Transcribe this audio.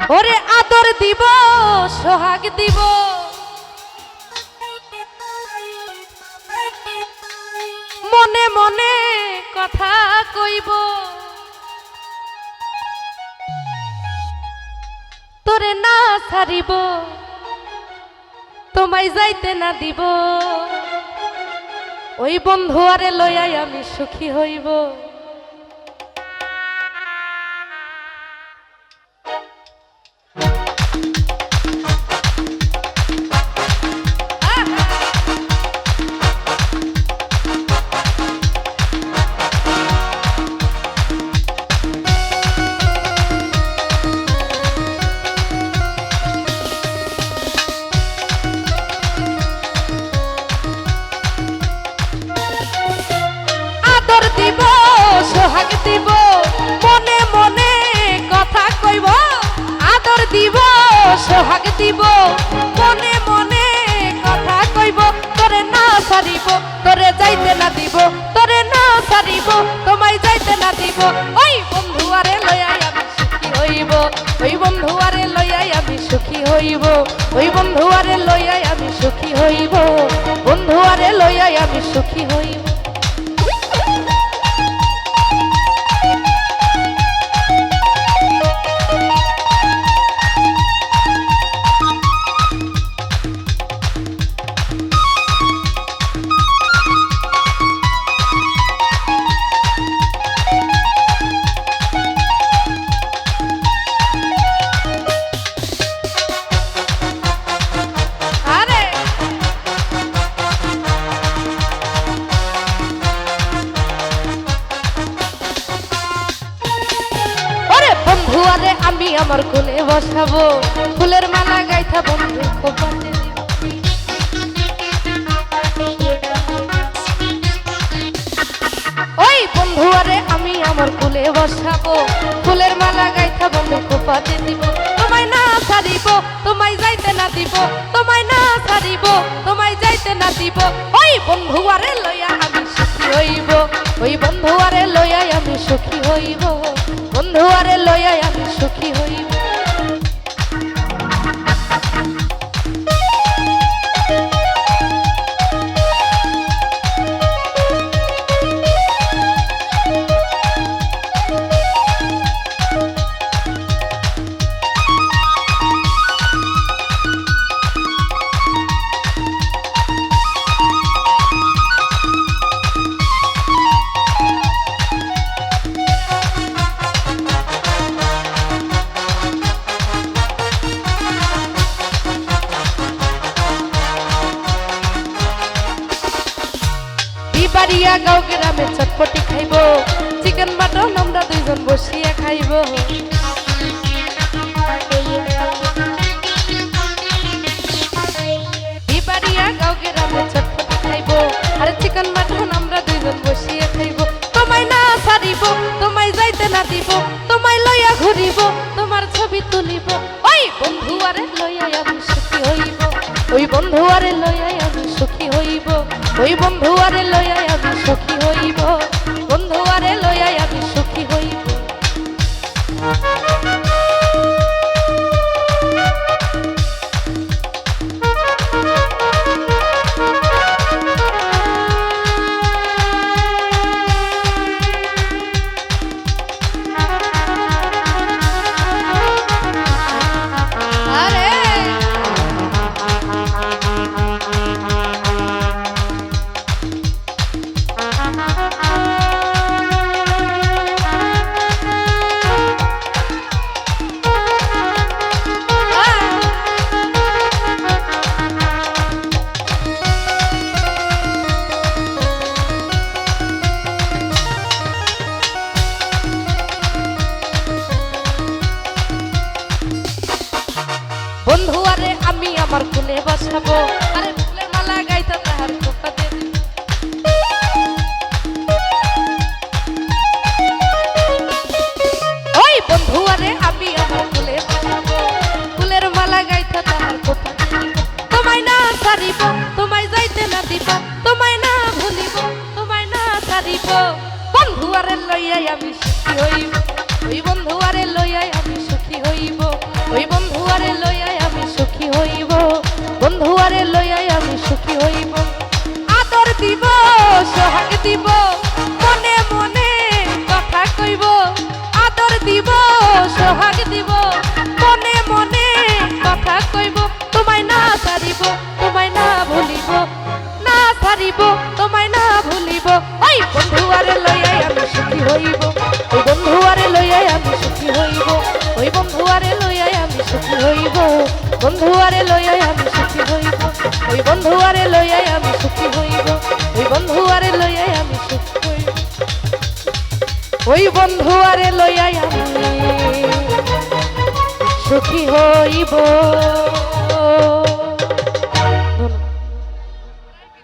ওরে আদর দিব সোহাগ দিব মনে মনে কথা কইব তোরে না ছাড়িব তোমায় যাইতে না দিব ওই বন্ধু আরে লইয়াই আমি সুখী হইব দিব সোহাগ দিব মনে মনে কথা কইব আদর দিব সোহাগ দিব মনে মনে কথা কইব তোরে না ছাড়িব তোরে যাইতে না দিব তোরে না ছাড়িব তোমায় যাইতে না দিব ওই বন্ধু আরে লইয়াই আমি সুখী হইব ওই বন্ধু আরে লইয়াই আমি সুখী হইব ওই বন্ধু আরে লইয়াই আমি সুখী হইব বন্ধু আরে লইয়াই আমি সুখী হইব আরে আমি আমার কোলে বসাবো ফুলের মালা গাইথা বন্ধু খোপাতে ওই বন্ধু আরে আমি আমার কোলে বসাবো ফুলের মালা গাইথা বন্ধু খোপাতে দিব তোমায় না ছাড়িব তোমায় যাইতে না দিব তোমায় না ছাড়িব তোমায় যাইতে না দিব ওই বন্ধু আরে লইয়া আমি সুখী হইব ওই বন্ধু আরে লইয়া আমি সুখী হইব বন্ধু আরে লইয়াই আমি সুখী হইব বাড়িয়া গাঁও গ্রামে চটপটি খাইব চিকেন মাটন আমরা দুইজন বসিয়া খাইব বাড়িয়া গাঁও গ্রামে চটপটি খাইব আর চিকেন মাটন আমরা দুইজন বসিয়া খাইব তোমায় না ছাড়িব তোমায় যাইতে না দিব তোমায় লইয়া ঘুরিব তোমার ছবি তুলিব ওই বন্ধু আরে লইয়াই আমি সুখী হইব ওই বন্ধু আরে লইয়াই আমি সুখী হইব ওই বন্ধু আরে লইয়াই আমি সুখী হইব বন্ধু আরে লইয়াই আমি সুখী হইব বন্ধু আরে আমি আমার কোলে বসাবো আরে ফুলের মালা গাইতা তাহার খোপাতে ওই বন্ধু আরে আমি আমার কোলে বসাবো ফুলের মালা গাইতা তাহার খোপাতে তোমায় না ছাড়িব তোমায় যাইতে না দিব তোমায় না ভুলিব তোমায় না ছাড়িব বন্ধু আরে লইয়াই আমি সুখী হইব ওই বন্ধু আরে লইয়াই আমি সুখী হইব ওই বন্ধু আরে লইয়াই আমি সুখী হইব আদর দিব সোহাগ দিব মনে মনে কথা কইব আদর দিব সোহাগ দিব মনে মনে কথা কইব তোমায় না ছাড়িব তোমায় না ভুলিব না ছাড়িব তোমায় না ভুলিব ওই বন্ধু আরে লইয়াই আমি সুখী হইব ওই বন্ধু আরে লইয়াই আমি সুখী হইব ওই বন্ধু আরে লইয়াই আমি সুখী হইব বন্ধু আরে লইয়াই আমি সুখী হইব ওই বন্ধু আরে লইয়াই আমি সুখী হইব ওই বন্ধু আরে লইয়াই আমি সুখী হইব ওই বন্ধু আরে লইয়াই আমি সুখী হইব